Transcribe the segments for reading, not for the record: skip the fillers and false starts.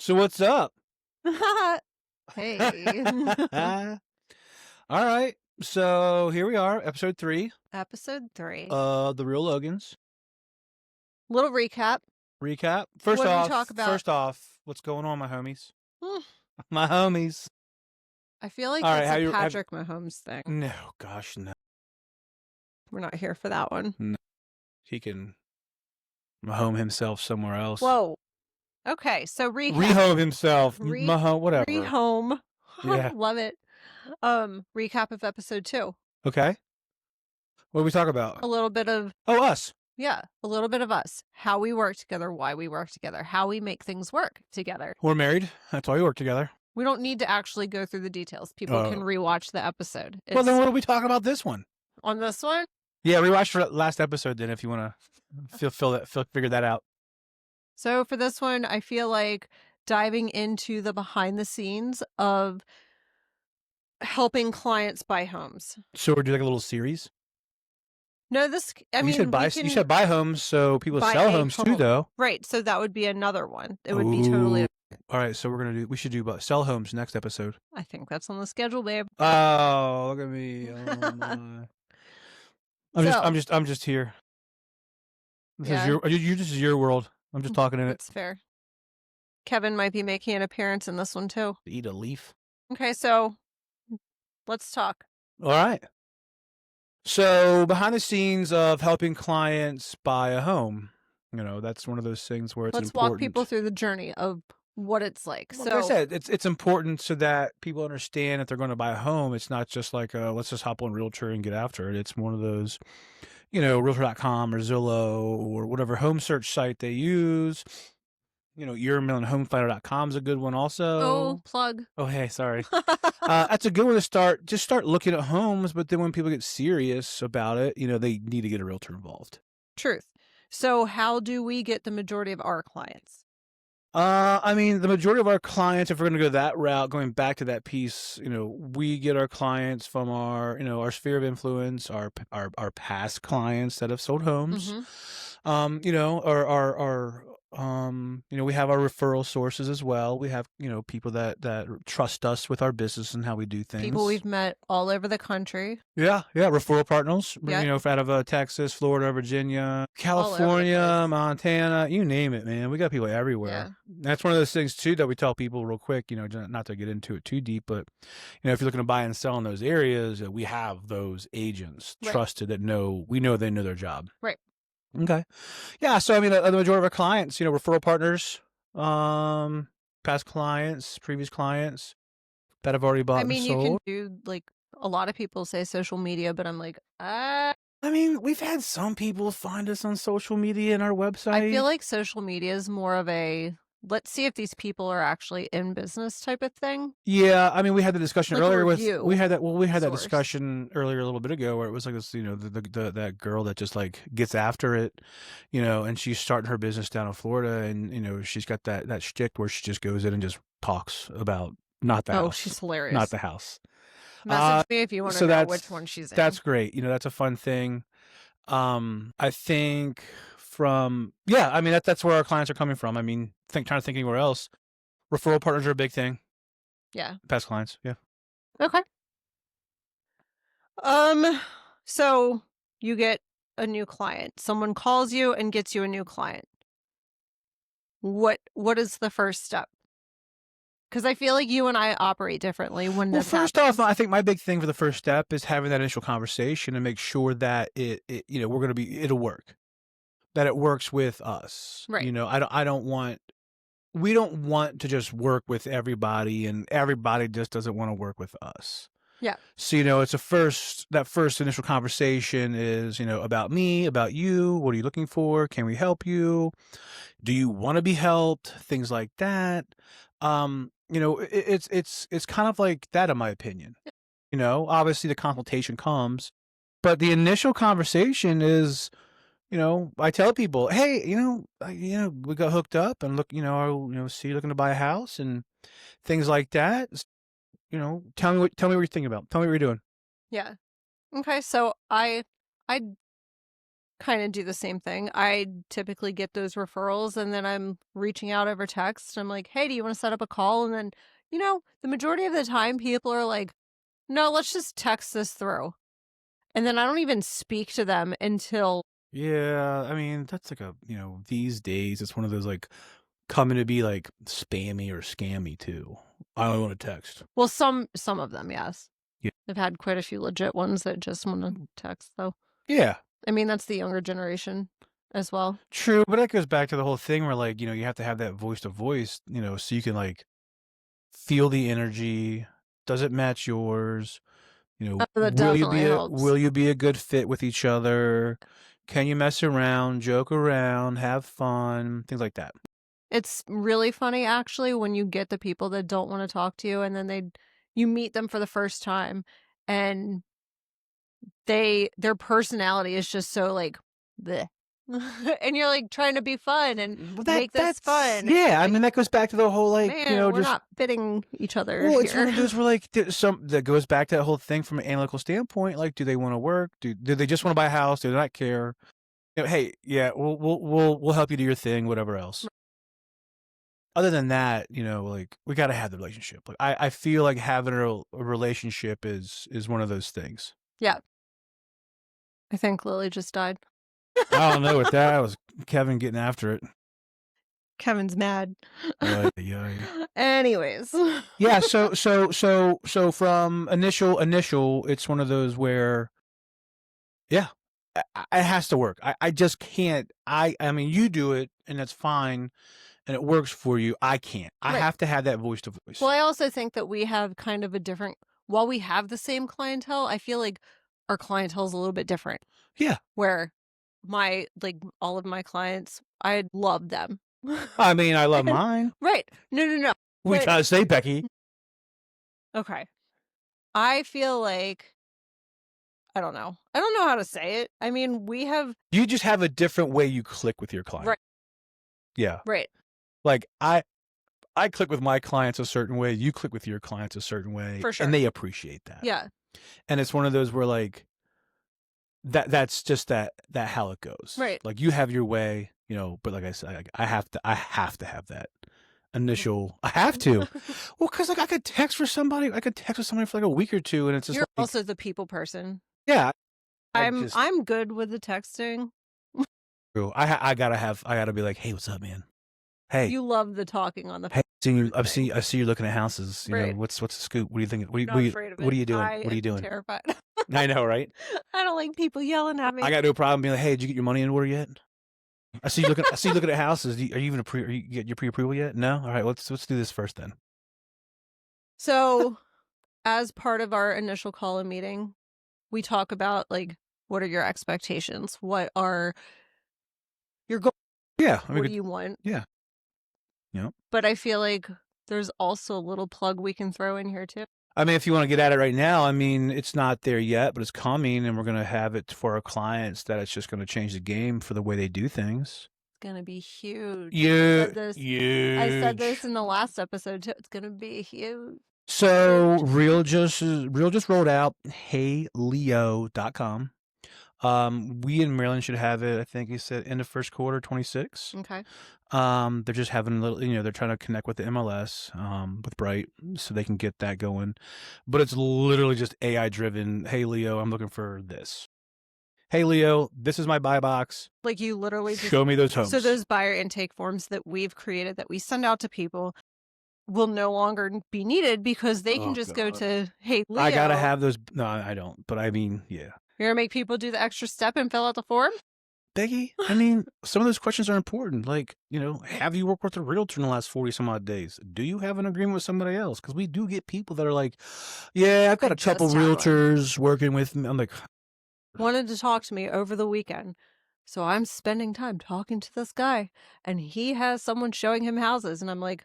So what's up? Hey. All right. So here we are, episode 3 Episode 3. of The Real Logans. Little recap. Recap. What did we talk about? First off, what's going on, my homies? Hmm. My homies. I feel like All right, that's how a you- have- Patrick Mahomes thing. No, gosh, no. We're not here for that one. No. He can home himself somewhere else. Whoa. Okay, so recap. Rehome himself. Whatever. Rehome. Yeah. Love it. Recap of episode 2. Okay. What did we talk about? A little bit of us. Yeah, a little bit of us. How we work together, why we work together, how we make things work together. We're married. That's why we work together. We don't need to actually go through the details. People can rewatch the episode. Well, then what are we talking about this one? On this one? Yeah, rewatch the last episode then if you want to figure that out. So for this one, I feel like diving into the behind the scenes of helping clients buy homes. So we're doing like a little series? No, you said buy homes, so people sell homes too, though. Right, so that would be another one. It would be totally. All right, so we should do sell homes next episode. I think that's on the schedule, babe. Oh, look at me. Oh, I'm just here. This is your world. I'm just talking in it. That's fair. Kevin might be making an appearance in this one too. Eat a leaf. Okay, so let's talk. All right. So behind the scenes of helping clients buy a home, that's one of those things where it's important. Let's walk people through the journey of what it's like. Like I said, it's important so that people understand if they're going to buy a home, it's not just like, let's just hop on Realtor and get after it. It's one of those, Realtor.com or Zillow or whatever home search site they use. YourMillionHomeFinder.com is a good one also. Oh, plug. Oh, hey, sorry. That's a good one to start. Just start looking at homes, but then when people get serious about it, they need to get a realtor involved. Truth. So how do we get the majority of our clients? The majority of our clients, if we're going to go that route, going back to that piece, we get our clients from our, our sphere of influence, our past clients that have sold homes. We have our referral sources as well. We have, people that trust us with our business and how we do things. People we've met all over the country. Yeah. Referral partners, yeah. Out of Texas, Florida, Virginia, California, Montana, you name it, man. We got people everywhere. Yeah. That's one of those things too that we tell people real quick, not to get into it too deep, but if you're looking to buy and sell in those areas, we have those agents trusted that we know they know their job. Right. Okay. Yeah. So, the majority of our clients, referral partners, past clients, previous clients that have already bought and sold. You can do a lot of people say social media, but I'm like, we've had some people find us on social media and our website. I feel like social media is more of a, let's see if these people are actually in business type of thing. Yeah, we had the discussion earlier we had that discussion earlier a little bit ago where it was like this, that girl that just gets after it, and she's starting her business down in Florida, and she's got that shtick where she just goes in and just talks about not the house. Oh, she's hilarious. Not the house. Message me if you want to know which one she's in. That's great. That's a fun thing. I think that's where our clients are coming from. Trying to think anywhere else. Referral partners are a big thing. Yeah. Past clients. Yeah. Okay. So you get a new client. Someone calls you and gets you a new client. What is the first step? Because I feel like you and I operate differently when this happens. First off, I think my big thing for the first step is having that initial conversation and make sure that it'll work. That it works with us. Right. We don't want to just work with everybody and everybody just doesn't want to work with us. Yeah. So, it's that first initial conversation is, about me, about you. What are you looking for? Can we help you? Do you want to be helped? Things like that. It's kind of like that in my opinion. Obviously the consultation comes, but the initial conversation is, I tell people, hey, we got hooked up and look, see you're looking to buy a house and things like that. Tell me what you're thinking about. Tell me what you're doing. Yeah. Okay. So I kind of do the same thing. I typically get those referrals and then I'm reaching out over text. I'm like, hey, do you want to set up a call? And then, the majority of the time people are like, no, let's just text this through. And then I don't even speak to them until, Yeah, I mean, that's like these days it's one of those like coming to be like spammy or scammy too. I only want to text. well, some of them, yes. Yeah. I've had quite a few legit ones that just want to text, though. Yeah. I mean, that's the younger generation as well. True, but that goes back to the whole thing where like, you have to have that voice to voice, so you can like feel the energy. Does it match yours? That definitely helps. Will you be a good fit with each other? Can you mess around, joke around, have fun, things like that. It's really funny actually when you get the people that don't want to talk to you and then you meet them for the first time and their personality is just so like bleh. And you're like trying to be fun and Well, make this fun. yeah. I Like, mean, that goes back to the whole like man, we're just not fitting each other well, it's one here. of those where like that goes back to that whole thing from an analytical standpoint. Like, do they want to work? Do they just want to buy a house? Do they not care? Hey, yeah, we'll help you do your thing, whatever else. Other than that, like we got to have the relationship. Like I feel like having a relationship is one of those things. Yeah. I think Lily just died. I don't know what that was. Kevin getting after it. Kevin's mad. Yeah. Anyways. Yeah. So from initial, it's one of those where, yeah, it has to work. I just can't. I mean, you do it and that's fine, and it works for you. I can't. I Right. have to have that voice to voice. Well, I also think that we have kind of a different, while we have the same clientele, I feel like our clientele is a little bit different. Yeah. Where all of my clients, I love them. I mean, I love mine. Right. No. We But- gotta say, Becky. Okay. I feel like, I don't know how to say it. I mean, You just have a different way you click with your client. Right. Yeah. Right. Like I click with my clients a certain way. You click with your clients a certain way. For sure. And they appreciate that. Yeah. And it's one of those where like that's just that how it goes. Right. Like you have your way, but like I said, I have to have that initial. I have to. Well, because like I could text with somebody for like a week or two, and it's just You're like, also the people person. yeah. I'm good with the texting. I gotta be like, hey, what's up, man? Hey, You love the talking on the hey, phone. I see you looking at houses. Right. What's the scoop? What do you think? Not afraid of it. What are you doing? I What are you am doing? Terrified. I know, right? I don't like people yelling at me. I got no problem being like, hey, did you get your money in order yet? I see you looking. I see you looking at houses. Are you even are you get your pre-approval yet? No. All right, let's do this first then. So, as part of our initial call and meeting, we talk about like, what are your expectations? What are your goals? Yeah. What do you want? Yeah. But I feel like there's also a little plug we can throw in here too. I mean, if you want to get at it right now, I mean, it's not there yet, but it's coming, and we're going to have it for our clients that it's just going to change the game for the way they do things. It's going to be huge. Huge. I said this in the last episode too. It's going to be huge. So Real just rolled out heyleo.com. We in Maryland should have it, I think he said end of first quarter 26. Okay. They're just having a little, they're trying to connect with the MLS, with Bright so they can get that going. But it's literally just AI driven. Hey Leo, I'm looking for this. Hey Leo, this is my buy box. Like you literally just show me those homes. So those buyer intake forms that we've created that we send out to people will no longer be needed because they can just go to Hey Leo. I gotta have those. No, I don't. But I mean, yeah. You're gonna make people do the extra step and fill out the form? Becky, I mean, some of those questions are important. Like, have you worked with a realtor in the last 40 some odd days? Do you have an agreement with somebody else? Because we do get people that are like, yeah, I've got a couple realtors working with me. I'm like, wanted to talk to me over the weekend. So I'm spending time talking to this guy and he has someone showing him houses. And I'm like,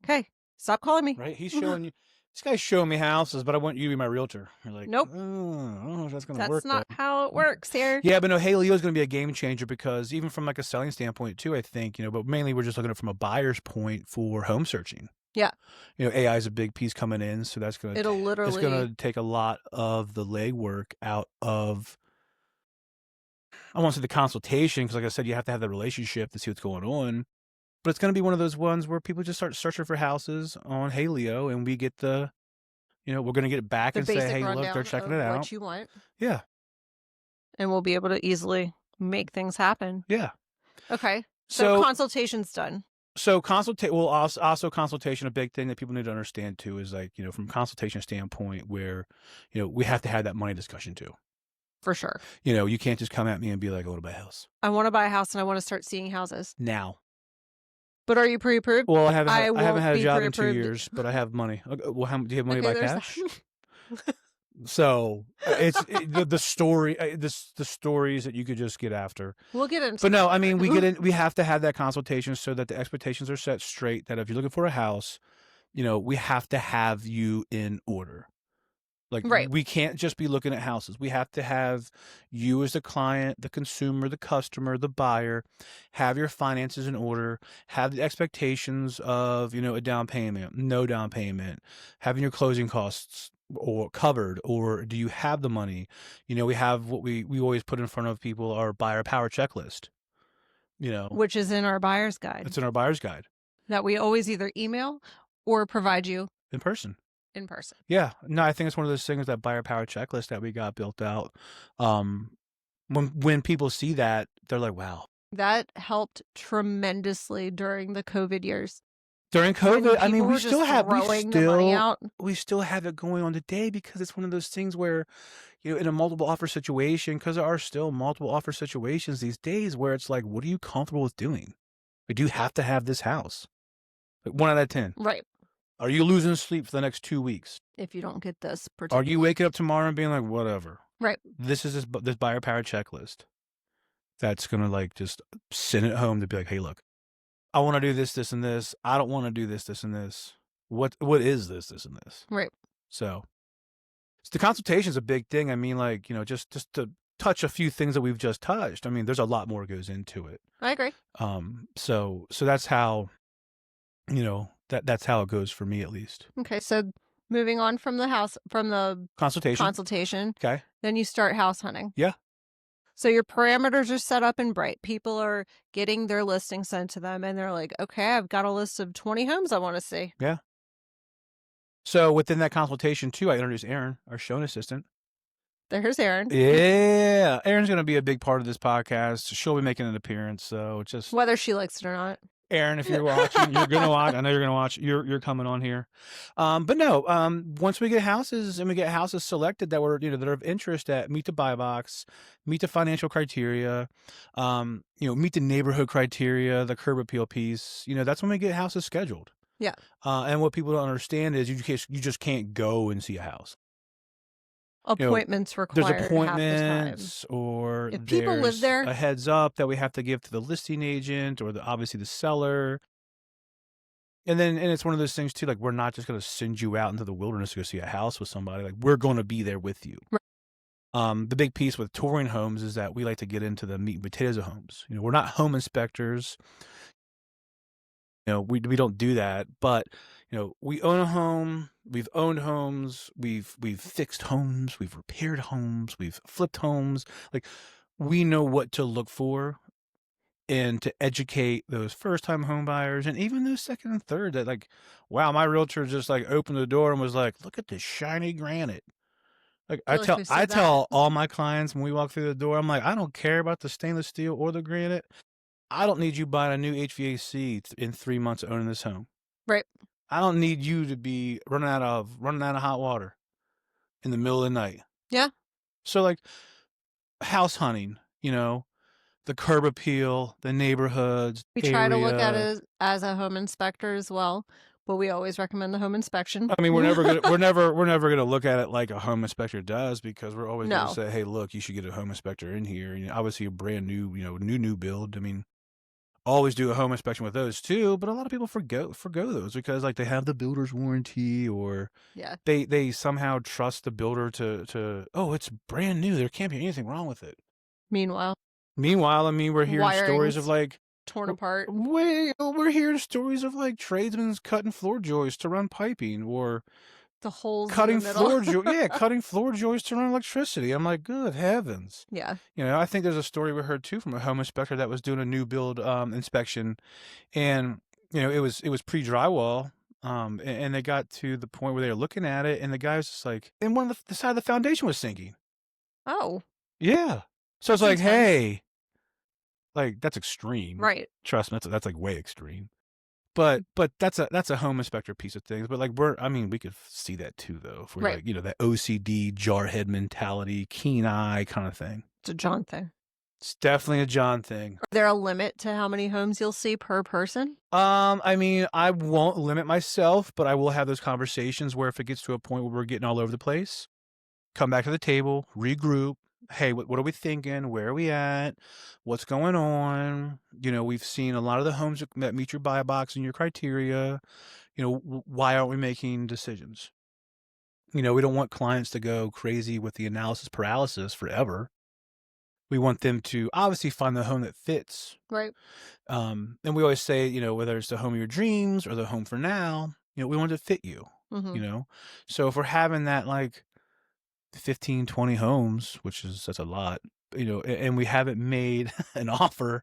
okay, stop calling me. Right? He's showing you. This guy's showing me houses, but I want you to be my realtor. You're like, nope. Oh, I don't know if that's going to work. That's not how it works here. Yeah, but no, Hey Leo is going to be a game changer because even from like a selling standpoint too, I think, but mainly we're just looking at it from a buyer's point for home searching. Yeah. AI is a big piece coming in. So that's going to, it's going to take a lot of the legwork out of I want to say the consultation because, like I said, you have to have the relationship to see what's going on. But it's going to be one of those ones where people just start searching for houses on Hey Leo, and we get we're going to get it back The and say, basic hey, look, they're rundown checking of it out. what you want, Yeah. and we'll be able to easily make things happen. Yeah. Okay. So So consultation's done. Also consultation, a big thing that people need to understand too is like, from a consultation standpoint where, we have to have that money discussion too. For sure. You can't just come at me and be like, I want to buy a house. I want to buy a house and I want to start seeing houses. Now. But are you pre-approved? Well, I haven't had a job in 2 pre-approved. years, but I have money. Okay, well, do you have money Okay, by there's cash? that. So the story, the stories that you could just get after. We'll get into But no, that I mean, later. we have to have that consultation so that the expectations are set straight, that if you're looking for a house, we have to have you in order. Like, Right. we can't just be looking at houses. We have to have you as the client, the consumer, the customer, the buyer, have your finances in order, have the expectations of, a down payment, no down payment, having your closing costs or covered, or do you have the money? We have what we always put in front of people, our buyer power checklist. Which is in our buyer's guide. It's in our buyer's guide. That we always either email or provide you in person. Yeah. No, I think it's one of those things, that buyer power checklist that we got built out. When people see that, they're like, wow. That helped tremendously during the COVID years. During COVID, I mean, we still have it going on today, because it's one of those things where, in a multiple offer situation, because there are still multiple offer situations these days where it's like, what are you comfortable with doing? Like, do you have to have this house? Like, 1 out of 10. Right. Are you losing sleep for the next 2 weeks? If you don't get this Are you waking up tomorrow and being like, whatever? Right. This is this buyer power checklist that's going to, like, just send it home to be like, hey, look, I want to do this, this, and this. I don't want to do this, this, and this. What is this, this, and this? Right. So the consultation is a big thing. I mean, like, just to touch a few things that we've just touched. I mean, there's a lot more goes into it. I agree. So that's how, that's how it goes for me, at least. Okay. So moving on from the consultation. Okay. Then you start house hunting. Yeah. So your parameters are set up and bright. People are getting their listing sent to them and they're like, okay, I've got a list of 20 homes I want to see. Yeah. So within that consultation too, I introduced Erin, our showing assistant. There's Erin. Yeah. Erin's going to be a big part of this podcast. She'll be making an appearance. So just whether she likes it or not. Erin, if you're watching, you're going to watch. I know you're going to watch. You're coming on here. But no, once we get houses and we get houses selected that were, that are of interest, that meet the buy box, meet the financial criteria, meet the neighborhood criteria, the curb appeal piece, that's when we get houses scheduled. Yeah. And what people don't understand is you just can't go and see a house. Appointments required. There's appointments, half the time. Or if people live there, a heads up that we have to give to the listing agent or obviously the seller. And it's one of those things too, like, we're not just going to send you out into the wilderness to go see a house with somebody. Like, we're going to be there with you. Right. The big piece with touring homes is that we like to get into the meat and potatoes of homes. We're not home inspectors. We don't do that, but we own a home. We've owned homes. We've fixed homes. We've repaired homes. We've flipped homes. Like, we know what to look for, and to educate those first-time home buyers, and even those second and third, that, like, wow, my realtor just, like, opened the door and was like, look at this shiny granite. Like, I tell all my clients when we walk through the door, I'm like, I don't care about the stainless steel or the granite. I don't need you buying a new HVAC in 3 months of owning this home. Right. I don't need you to be running out of hot water in the middle of the night. Yeah. So, like, house hunting, the curb appeal, the neighborhoods. We try to look at it as a home inspector as well, but we always recommend the home inspection. I mean, we're never gonna look at it like a home inspector does, because we're always gonna say, hey, look, you should get a home inspector in here. Obviously a brand new, new build. I mean, always do a home inspection with those too, but a lot of people forgo those because, like, they have the builder's warranty, or they somehow trust the builder to it's brand new, there can't be anything wrong with it. Meanwhile, I mean, we're hearing stories of, like, torn apart. We're hearing stories of, like, tradesmen cutting floor joists to run piping, or The holes in the cutting middle. cutting floor joists to run electricity. I'm like, good heavens. Yeah. I think there's a story we heard too from a home inspector that was doing a new build inspection, and it was pre-drywall. And they got to the point where they were looking at it, and the guy was just like, and one of the side of the foundation was sinking. Oh, Yeah. So it's that's like, intense. hey, like that's extreme. Right. Trust me, that's like way extreme. But that's a home inspector piece of things. But like we could see that too though. If we're Right. like, that OCD, jarhead mentality, keen eye kind of thing. It's a John thing. It's definitely a John thing. Is there a limit to how many homes you'll see per person? I won't limit myself, but I will have those conversations where if it gets to a point where we're getting all over the place, come back to the table, regroup. Hey, what are we thinking? Where are we at? What's going on? We've seen a lot of the homes that meet your buy box and your criteria. Why aren't we making decisions? We don't want clients to go crazy with the analysis paralysis forever. We want them to obviously find the home that fits. Right. And we always say, whether it's the home of your dreams or the home for now, we want it to fit you, Mm-hmm. So if we're having that like 15, 20 homes, that's a lot, and we haven't made an offer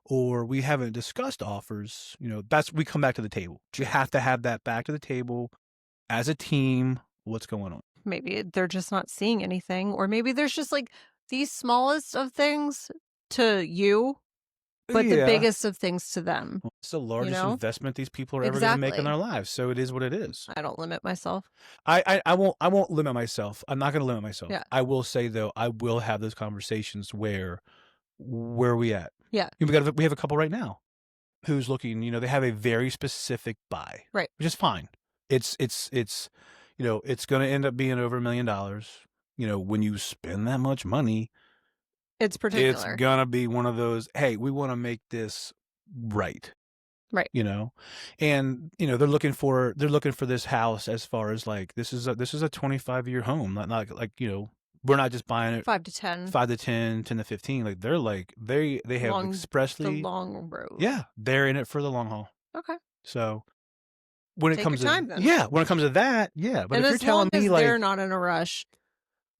or we haven't discussed offers, we come back to the table. You have to have that back to the table as a team. What's going on? Maybe they're just not seeing anything, or maybe there's just like the smallest of things to you, but the Yeah. biggest of things to them. Well, it's the largest know? investment these people are ever going to make in Exactly. their lives. So it is what it is. I don't limit myself. I won't limit myself. I'm not going to limit myself. Yeah. I will say though, I will have those conversations where are we at? Yeah. We have a couple right now who's looking, they have a very specific buy. Right. Which is fine. It's it's going to end up being over $1 million. When you spend that much money, It's it's particular. going to be one of those, hey, we want to make this right. Right. And they're looking for this house as far as like this is a 25-year home, not like we're not just buying it 5 to 10. 5 to 10, 10 to 15. Like they're like they have The expressly long road. yeah, they're in it for the long haul. Okay. So when it Take comes your time, to then. when it comes to that, yeah. But And if you're as telling long me as like they're not in a rush,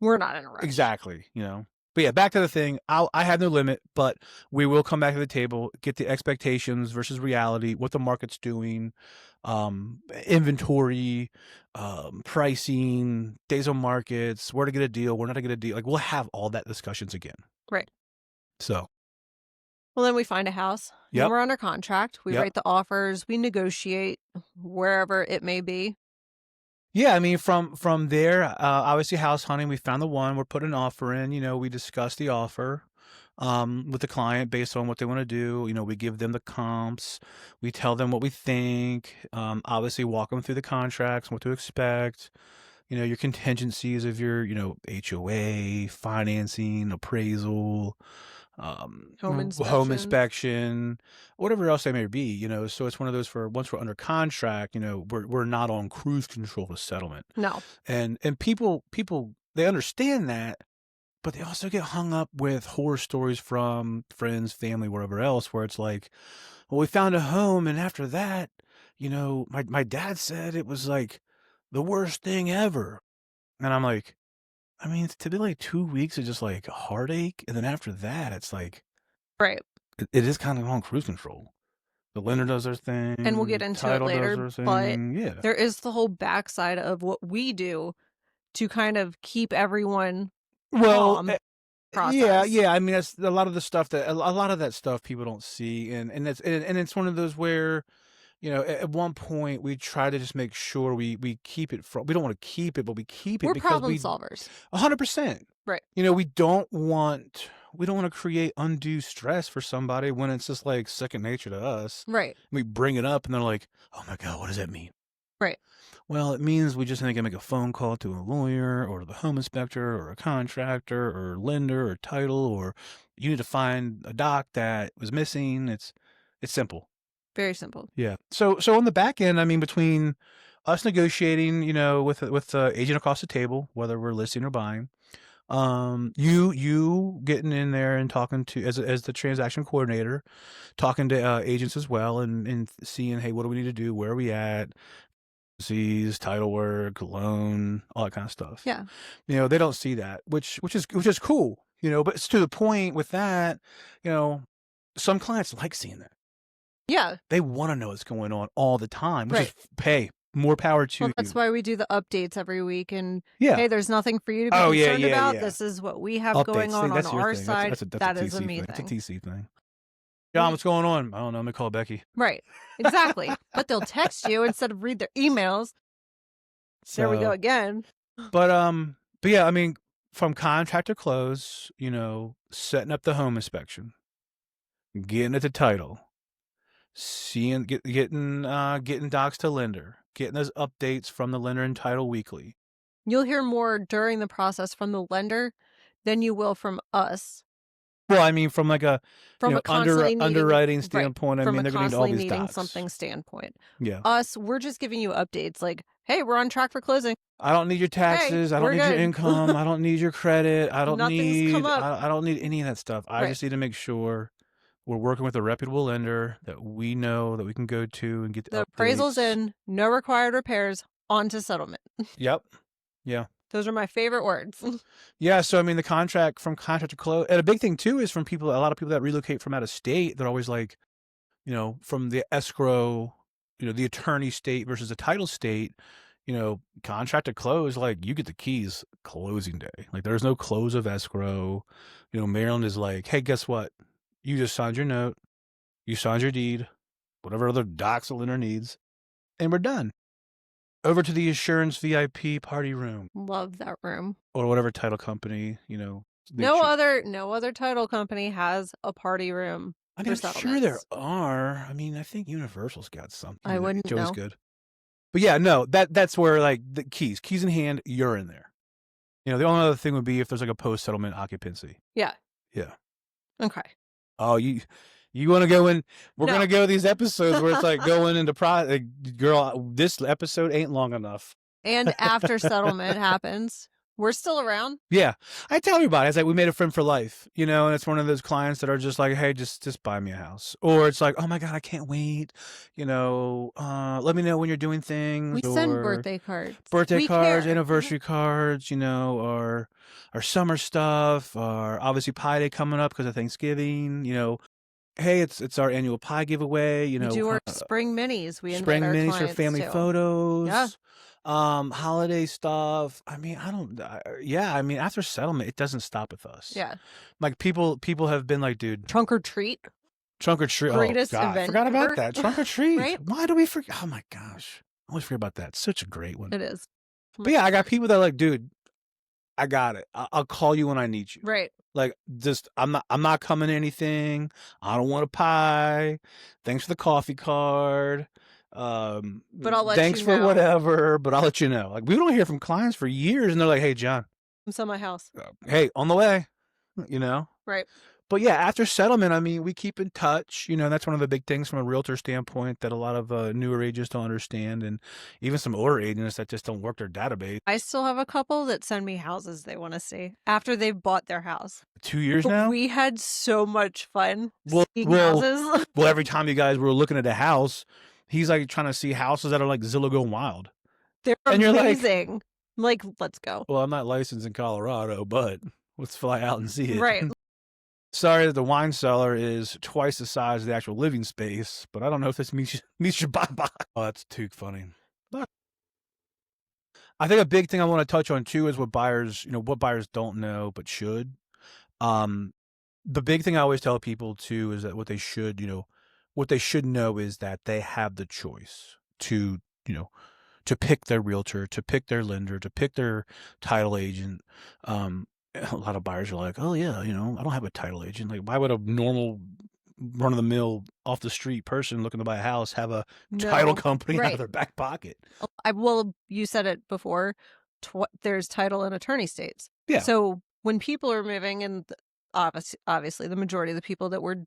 we're not in a rush. exactly, But yeah, back to the thing. I have no limit, but we will come back to the table, get the expectations versus reality, what the market's doing, inventory, pricing, days on markets, where to get a deal, where not to get a deal. Like we'll have all that discussions again. Right. So Well, then we find a house. Yep. Then we're under contract. We Yep. write the offers. We negotiate wherever it may be. yeah, I mean, from there, obviously house hunting, we found the one, we're putting an offer in, we discuss the offer, with the client based on what they want to do. We give them the comps, we tell them what we think, obviously walk them through the contracts, what to expect, your contingencies of your, HOA, financing, appraisal, Home home inspection. inspection, whatever else they may be, so it's one of those for once we're under contract, we're not on cruise control to settlement. No. And people they understand that, but they also get hung up with horror stories from friends, family, wherever else, where it's like, well, we found a home and after that, my dad said it was like the worst thing ever. And I'm like, I mean, it's typically 2 weeks of just like heartache, and then after that, it's like Right. it is kind of on cruise control. The lender does their thing, And we'll get into it title later, does their but thing. Yeah, there is the whole backside of what we do to kind of keep everyone calm. Process. yeah. I mean, that's a lot of the stuff that a lot of that stuff people don't see, and it's one of those where. At one point we try to just make sure we keep it from. We don't want to keep it, but we keep it We're because problem solvers. 100%. Right. We don't want to create undue stress for somebody when it's just like second nature to us. Right. We bring it up and they're like, "Oh my God, what does that mean?" Right. Well, it means we just need to make a phone call to a lawyer or the home inspector or a contractor or lender or title, or you need to find a doc that was missing. It's simple. Very simple. Yeah. So on the back end, I mean, between us negotiating, with the agent across the table, whether we're listing or buying, you getting in there and talking to as the transaction coordinator, talking to agents as well, and seeing, hey, what do we need to do? Where are we at? sees title work, loan, all that kind of stuff. Yeah. You know, they don't see that, which is cool. You know, but it's to the point with that. You know, some clients like seeing that. Yeah. They want to know what's going on all the time, which Right. is hey, more power to Well, that's you. why we do the updates every week. And Yeah. hey, there's nothing for you to be Oh yeah, concerned yeah, about. yeah. This is what we have Updates. going See, on that's your our thing. side. That's a That TC is a me thing. It's a thing. TC thing. John, what's going on? I don't know. Let me call Becky. Right. Exactly. But they'll text you instead of read their emails. So, there we go again. But yeah, I mean, from contract to close, you know, setting up the home inspection, getting at the title, getting docs to lender, getting those updates from the lender and title weekly. You'll hear more during the process from the lender than you will from us. Well, I mean, from like a underwriting standpoint, I mean, they're going to need all these docs. Something standpoint. Yeah. Us, we're just giving you updates like, hey, we're on track for closing. I don't need your taxes. I don't need your income. I don't need your credit. I don't need I don't need any of that stuff. I just need to make sure we're working with a reputable lender that we know that we can go to and get the appraisals in, no required repairs, on to settlement. Yep. Yeah. Those are my favorite words. Yeah. So, I mean, from contract to close. And a big thing, too, is from a lot of people that relocate from out of state, they're always like, you know, from the escrow, you know, the attorney state versus the title state, you know, contract to close, like you get the keys closing day. Like there's no close of escrow. You know, Maryland is like, hey, guess what? You just signed your note. You signed your deed, whatever other docs the lender needs, and we're done. Over to the Assurance VIP party room. Love that room. Or whatever title company, you know. No other title company has a party room. I mean, I'm sure there are. I mean, I think Universal's got something. I wouldn't know. Good. But yeah, no, that's where like the keys in hand, you're in there. You know, the only other thing would be if there's like a post-settlement occupancy. Yeah. Yeah. Okay. Oh, you want to go in? We're going to go these episodes where it's like going into girl, this episode ain't long enough. And after settlement happens, we're still around. Yeah. I tell everybody, it's like we made a friend for life, you know, and it's one of those clients that are just like, hey, just buy me a house. Or it's like, oh my God, I can't wait. You know, let me know when you're doing things. We send birthday cards. Anniversary cards, you know, or summer stuff, or obviously Pie Day coming up because of Thanksgiving, you know. Hey, it's our annual pie giveaway, you know. We do our spring minis. We spring minis for family photos. Yeah. Holiday stuff. I mean, I mean, after settlement, it doesn't stop with us. Yeah. Like people have been like, dude. Trunk or treat. Greatest event I forgot about that. Trunk or treat. Right? Why do we forget? Oh my gosh. I always forget about that. It's such a great one. It is. But yeah, I got people that are like, dude, I got it. I'll call you when I need you. Right. Like, just I'm not coming to anything. I don't want a pie. Thanks for the coffee card. But I'll let thanks you for know. Whatever, but I'll let you know. Like, we don't hear from clients for years, and they're like, "Hey, John, I'm selling my house. Hey, on the way." You know. Right. But yeah, after settlement, I mean, we keep in touch. You know, that's one of the big things from a realtor standpoint that a lot of newer agents don't understand, and even some older agents that just don't work their database. I still have a couple that send me houses they want to see after they've bought their house. 2 years now? We had so much fun seeing houses. Well, every time you guys were looking at a house, he's like trying to see houses that are like Zillow Go Wild. They're amazing. Like, let's go. Well, I'm not licensed in Colorado, but let's fly out and see it. Right. Sorry that the wine cellar is twice the size of the actual living space, but I don't know if this meets your bye-bye. Oh, that's too funny. I think a big thing I want to touch on too is what buyers don't know but should. The big thing I always tell people too is that what they should know is that they have the choice to pick their realtor, to pick their lender, to pick their title agent. A lot of buyers are like, oh yeah, I don't have a title agent. Like, why would a normal run-of-the-mill off the street person looking to buy a house have a title company out of their back pocket? Well, you said it before. There's title and attorney states. Yeah. So when people are moving, and obviously the majority of the people that we're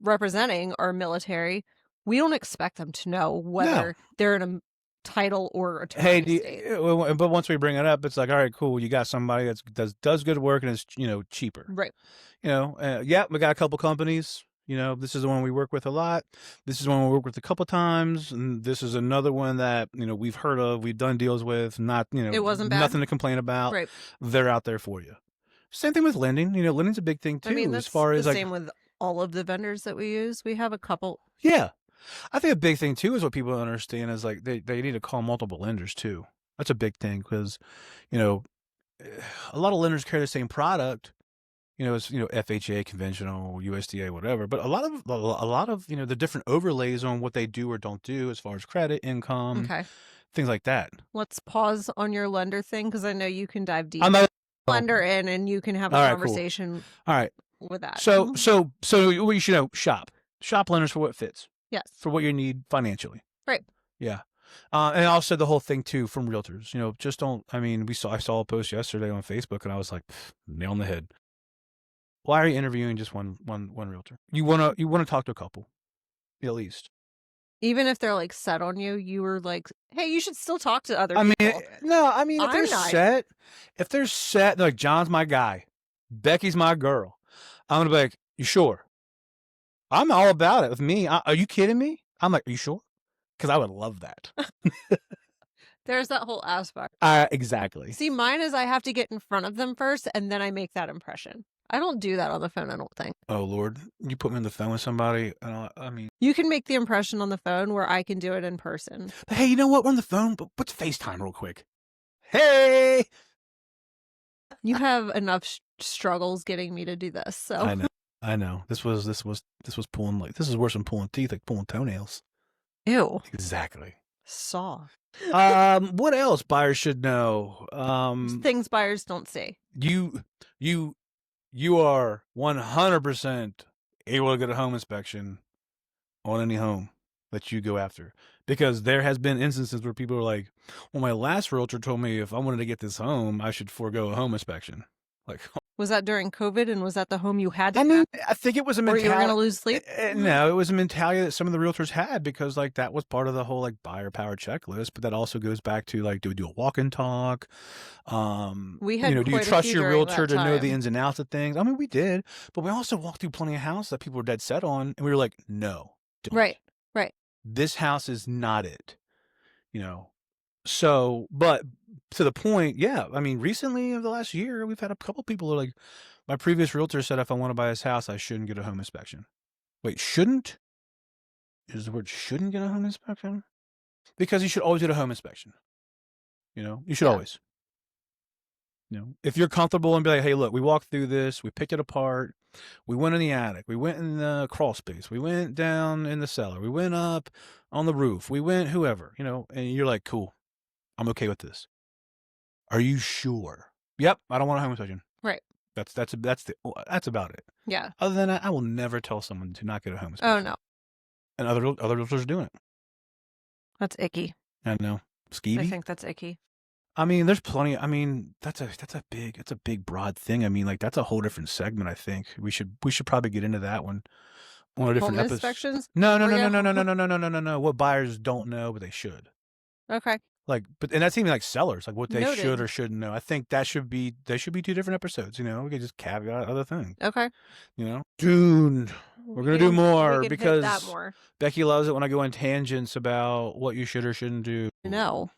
representing are military, we don't expect them to know whether they're in a title or attorney state. But once we bring it up, it's like, all right, cool. You got somebody that does good work and is cheaper. Right. Yeah, we got a couple companies. You know, this is the one we work with a lot. This is one we work with a couple times, and this is another one that we've heard of, we've done deals with. Not It wasn't bad. nothing to complain about. Right. They're out there for you. Same thing with lending. Lending's a big thing too. I mean, as that's far the as like, same with all of the vendors that we use. We have a couple. yeah, I think a big thing too is what people don't understand is like they need to call multiple lenders too. That's a big thing because a lot of lenders carry the same product. It's FHA, conventional, USDA, whatever. But a lot of the different overlays on what they do or don't do as far as credit, income, Okay. things like that. Let's pause on your lender thing because I know you can dive deep. I'm not Lender in, and you can have a All right, cool. conversation. All right. With that. So what you should know: shop lenders for what fits. Yes. For what you need financially. Right. Yeah. And also the whole thing too from realtors. Just don't. I mean, I saw a post yesterday on Facebook, and I was like, nail on the head. Why are you interviewing just one realtor? You wanna talk to a couple, at least. Even if they're like set on you, you were like, hey, you should still talk to other people. people. If they're set, they're like, John's my guy, Becky's my girl. I'm gonna be like, you sure? I'm all about it with me. Are you kidding me? I'm like, are you sure? Because I would love that. There's that whole aspect. Exactly. See, mine is I have to get in front of them first, and then I make that impression. I don't do that on the phone, I don't think. Oh, Lord. You put me on the phone with somebody, I mean... You can make the impression on the phone where I can do it in person. But hey, you know what? We're on the phone, but let's FaceTime real quick. Hey! You have enough struggles getting me to do this, so... I know. This was pulling, like... This is worse than pulling teeth, like pulling toenails. Ew. Exactly. Saw. What else buyers should know? Things buyers don't see. You are 100% able to get a home inspection on any home that you go after. Because there has been instances where people are like, well, my last realtor told me if I wanted to get this home, I should forego a home inspection. Like, was that during COVID, and was that the home you had to have? I think it was a mentality. Or you were going to lose sleep? No, it was a mentality that some of the realtors had because, like, that was part of the whole, like, buyer power checklist. But that also goes back to, like, do we do a walk and talk? We had do you trust your realtor to know the ins and outs of things? I mean, we did. But we also walked through plenty of houses that people were dead set on. And we were like, no. Don't. Right. This house is not it. So, but to the point, yeah. I mean, recently, over the last year, we've had a couple people who are like, my previous realtor said if I want to buy this house, I shouldn't get a home inspection. Wait, shouldn't? Is the word shouldn't get a home inspection? Because you should always get a home inspection. You should always. If you're comfortable and be like, hey, look, we walked through this, we picked it apart, we went in the attic, we went in the crawl space, we went down in the cellar, we went up on the roof, we went whoever, and you're like, cool, I'm okay with this. Are you sure? Yep, I don't want a home inspection. Right. That's about it. Yeah. Other than that, I will never tell someone to not get a home inspection. Oh no. And other realtors are doing it. That's icky. I know. Skeevy. I think that's icky. I mean, there's plenty. I mean, that's a big broad thing. I mean, like that's a whole different segment. I think we should probably get into that one on a different home episode. Inspections? No. What buyers don't know, but they should. Okay. Like, and that's even like sellers, like what they Noted. should or shouldn't know. I think they should be 2 different episodes. We could just caveat other things. Okay. Dude, we're gonna do more because hit that more. Becky loves it when I go on tangents about what you should or shouldn't do. No.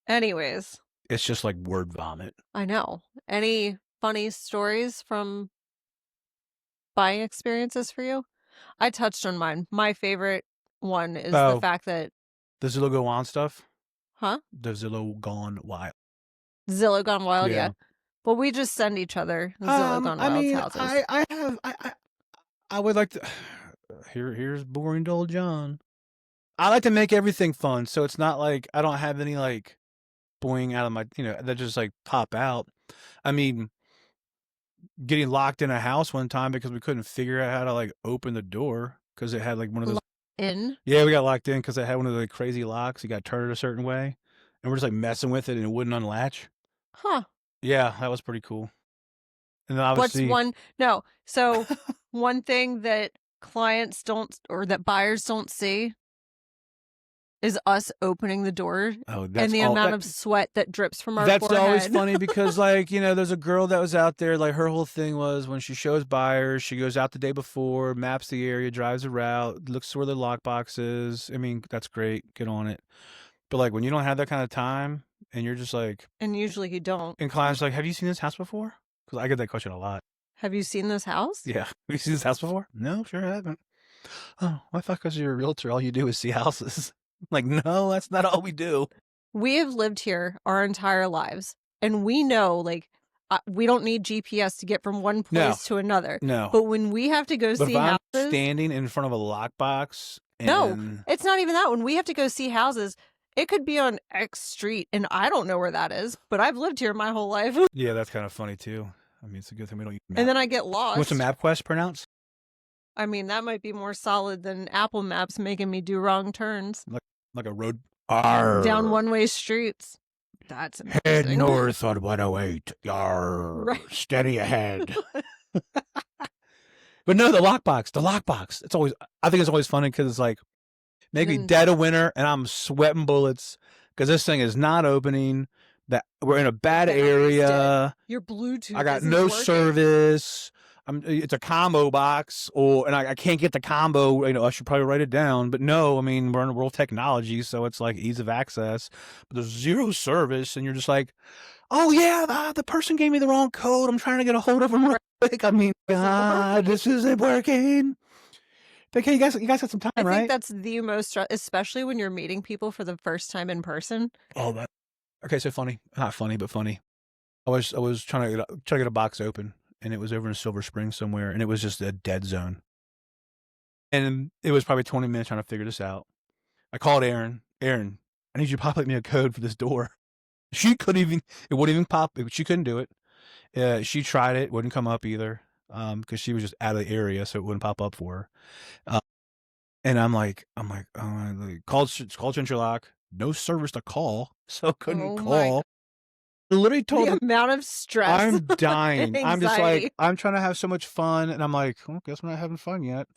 Anyways. It's just like word vomit. I know. Any funny stories from buying experiences for you? I touched on mine. My favorite one is the fact that the Zillow go on stuff. Huh? The Zillow gone wild. Zillow gone wild, yeah. Well, we just send each other Zillow gone wild houses. I would like to. Here's boring dull John. I like to make everything fun, so it's not like I don't have any like boing out of my that just like pop out. I mean, getting locked in a house one time because we couldn't figure out how to like open the door because it had like one of those. In? Yeah, we got locked in because it had one of the crazy locks. You got turned a certain way, and we're just like messing with it, and it wouldn't unlatch. Huh? Yeah, that was pretty cool. And then obviously, So one thing that clients don't or that buyers don't see is us opening the door Oh, and that's the all. amount of sweat that drips from our That's always forehead. funny because, like, there's a girl that was out there. Like, her whole thing was when she shows buyers, she goes out the day before, maps the area, drives a route, looks where the lockbox is. I mean, that's great. Get on it. But like, when you don't have that kind of time, and you're just like, And usually you don't. in clients, like, have you seen this house before? Because I get that question a lot. Have you seen this house? Yeah, have you seen this house before? No, sure haven't. Oh, I thought because you're a realtor, all you do is see houses. Like, no, that's not all we do. We have lived here our entire lives, and we know, like, we don't need GPS to get from one place to another. No. But when we have to go see if I'm houses, standing in front of a lockbox, no, it's not even that. When we have to go see houses, it could be on X street, and I don't know where that is, but I've lived here my whole life. Yeah, that's kind of funny too. I mean, it's a good thing we don't use map. And then I get lost. What's a MapQuest pronounce? I mean, that might be more solid than Apple Maps making me do wrong turns. Like a road. Arr. Down one-way streets. That's Head interesting. north on 108. Yarr. Right. Steady ahead. But no, the lockbox. It's always. I think it's always funny because it's like maybe dead of winter and I'm sweating bullets because this thing is not opening. That we're in a bad area. Your Bluetooth. I got isn't no working. service. It's a combo box, and I can't get the combo. I should probably write it down, but no. I mean, we're in a world of technology, so it's like ease of access, but there's zero service, and you're just like, oh yeah, the person gave me the wrong code. I'm trying to get a hold of them real quick. I mean, God, this isn't working. Okay, you guys got some time, I right? think that's the most, especially when you're meeting people for the first time in person. Oh, that. Okay, so funny, not funny, but funny. I was trying to get a box open. And it was over in Silver Spring somewhere, and it was just a dead zone. And it was probably 20 minutes trying to figure this out. I called Erin. Erin, I need you to populate me a code for this door. She couldn't even. It wouldn't even pop. She couldn't do it. She tried it. Wouldn't come up either. Because she was just out of the area, so it wouldn't pop up for her. And I'm like, called Central Lock. No service to call, so couldn't call. I literally told the amount of stress. I'm dying. I'm just anxiety. like, I'm trying to have so much fun. And I'm like, well, guess we're not having fun yet.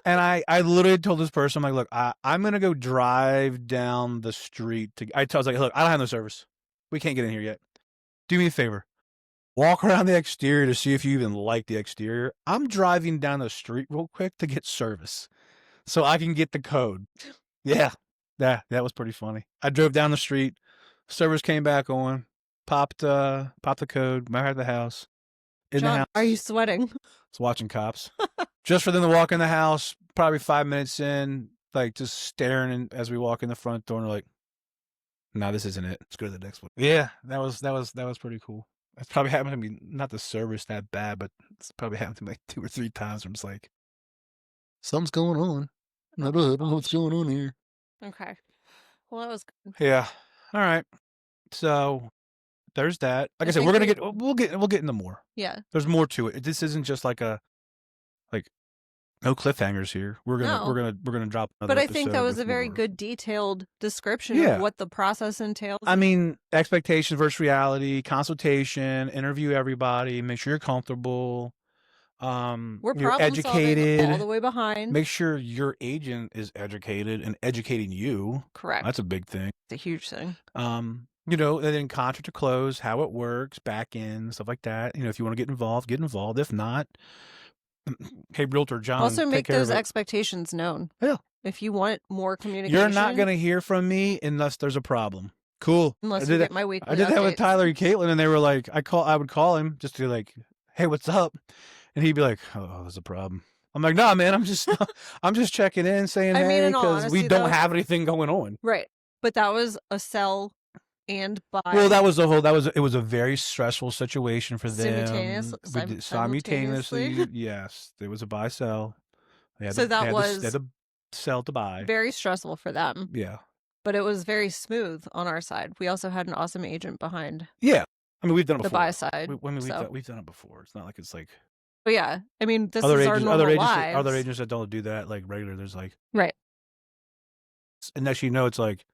And I literally told this person, I'm like, look, I'm going to go drive down the street. I was like, look, I don't have no service. We can't get in here yet. Do me a favor. Walk around the exterior to see if you even like the exterior. I'm driving down the street real quick to get service so I can get the code. Yeah. That was pretty funny. I drove down the street. Service came back on. Popped the code, met her at the house. In John, the house. are you sweating? I was watching Cops. Just for them to walk in the house, probably 5 minutes in, like just staring as we walk in the front door, and we're like, "No, this isn't it. Let's go to the next one." Yeah, that was pretty cool. That's probably happened to me. Not the service that bad, but it's probably happened to me like 2 or 3 times. I'm just like, something's going on. I don't know what's going on here. Okay. Well, that was good. Yeah. All right. So there's that. Like I said, we'll get into more. Yeah. There's more to it. This isn't just like no cliffhangers here. We're gonna drop another But I think that episode was a with very more. good detailed description of what the process entails. I mean, expectation versus reality, consultation, interview everybody, make sure you're comfortable. We're you're problem educated. solving all the way behind. Make sure your agent is educated and educating you. Correct. That's a big thing. It's a huge thing. And then contract to close, how it works, back end, stuff like that. If you want to get involved, get involved. If not, hey, Realtor John. Also, make take care those of it. expectations known. Yeah. If you want more communication, You're not going to hear from me unless there's a problem. Cool. Unless you get my weekly I did that with updates. Tyler and Caitlin, and they were like, I would call him just to be like, hey, what's up? And he'd be like, oh, there's a problem. I'm like, nah, man, I'm just checking in, saying hey, because we don't have anything going on. Right. But that was a sell and buy. Well, it was a very stressful situation for them. Simultaneously, yes. There was a buy sell. They had a sell to buy. Very stressful for them. Yeah. But it was very smooth on our side. We also had an awesome agent behind. Yeah. I mean, we've done it the before. buy side. We've done it before. It's not like it's like. But yeah, I mean, this is our normal lives. Other agents that don't do that like regular. There's like. Right. And next you know, it's like,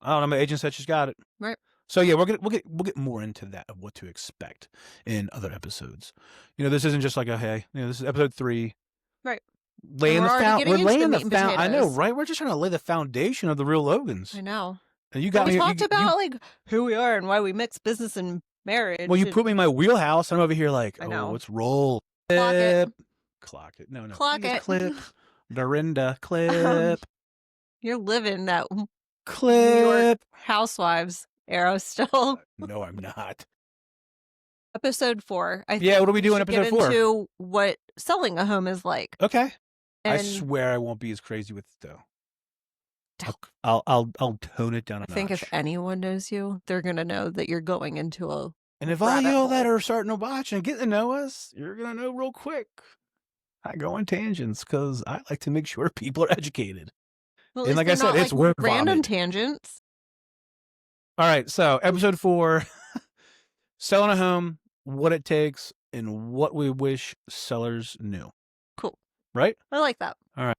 I don't know, my agent said she's got it. Right. So yeah, we'll get more into that of what to expect in other episodes. This isn't just like this is episode 3. Right. laying we're the already getting we're into the laying meat the and found. I know, potatoes. right? We're just trying to lay the foundation of the real Logans. I know. And you But got we me. talked about like who we are and why we mix business and marriage. Well, you and put me in my wheelhouse. I'm over here like, I know. let's roll. Clock it. Clock it. No. Clock it. Clip. Dorinda. Clip. You're living that New York Clip. Housewives era still. No, I'm not. Episode 4. I Yeah, what are we think doing should episode get 4? into what selling a home is like. Okay. I And swear I won't be as crazy with it though. I'll tone it down a I think notch. if anyone knows you, they're gonna know that you're going into a And if all rabbit y'all that hole. are starting to watch and get to know us, you're gonna know real quick. I go on tangents because I like to make sure people are educated. Well, And like I said, it's word random vomit. tangents. All right, so episode 4, selling a home, what it takes, and what we wish sellers knew. Cool. Right? I like that. All right,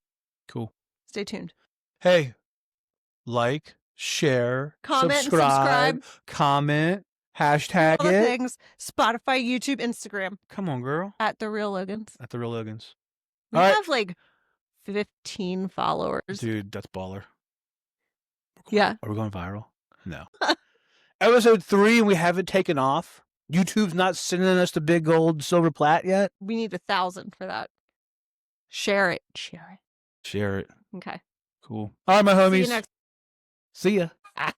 cool. Stay tuned. Hey, like, share, Comment, subscribe, comment, hashtag all the it. things. Spotify, YouTube, Instagram. Come on, girl. At The Real Logans. At The Real Logans. We All right. have like 15 followers. Dude, that's baller. Yeah. Are we going viral? No. Episode 3, and we haven't taken off. YouTube's not sending us the big old silver plat yet. We need 1,000 for that. Share it. Share it. Okay. Cool. All right, my homies. See you next. See ya.